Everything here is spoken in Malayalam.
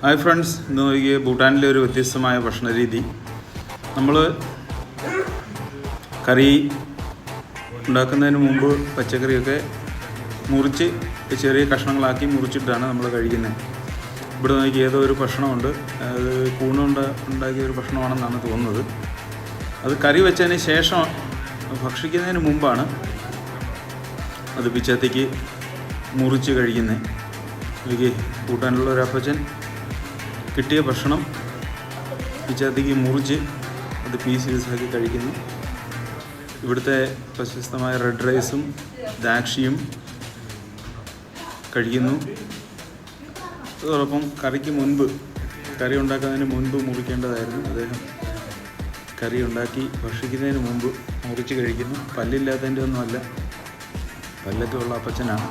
ഹായ് ഫ്രണ്ട്സ്, ഇന്ന് നോക്കിയ ഭൂട്ടാനിലെ ഒരു വ്യത്യസ്തമായ ഭക്ഷണ രീതി. നമ്മൾ കറി ഉണ്ടാക്കുന്നതിന് മുമ്പ് പച്ചക്കറിയൊക്കെ മുറിച്ച് ചെറിയ കഷ്ണങ്ങളാക്കി മുറിച്ചിട്ടാണ് നമ്മൾ കഴിക്കുന്നത്. ഇവിടെ നോക്കി ഏതോ ഒരു ഭക്ഷണമുണ്ട്, അത് കൂണുകൊണ്ട് ഉണ്ടാക്കിയ ഒരു ഭക്ഷണമാണെന്നാണ് തോന്നുന്നത്. അത് കറി വെച്ചതിന് ശേഷം ഭക്ഷിക്കുന്നതിന് മുമ്പാണ് അത് പിച്ചത്തേക്ക് മുറിച്ച് കഴിക്കുന്നത്. എനിക്ക് ഭൂട്ടാനിലുള്ള ഒരു അപ്പച്ചൻ കിട്ടിയ ഭക്ഷണം പിച്ചത്തേക്ക് മുറിച്ച് അത് പീസാക്കി കഴിക്കുന്നു. ഇവിടുത്തെ പ്രശസ്തമായ റെഡ് റൈസും ദാക്ഷിയും കഴിക്കുന്നു. അതോടൊപ്പം കറി ഉണ്ടാക്കുന്നതിന് മുൻപ് മുറിക്കേണ്ടതായിരുന്നു. അദ്ദേഹം കറി ഉണ്ടാക്കി ഭക്ഷിക്കുന്നതിന് മുമ്പ് മുറിച്ച് കഴിക്കുന്നു. പല്ലില്ലാത്തതിൻ്റെ ഒന്നുമല്ല, പല്ലൊക്കെ ഉള്ള അപ്പച്ചനാണ്.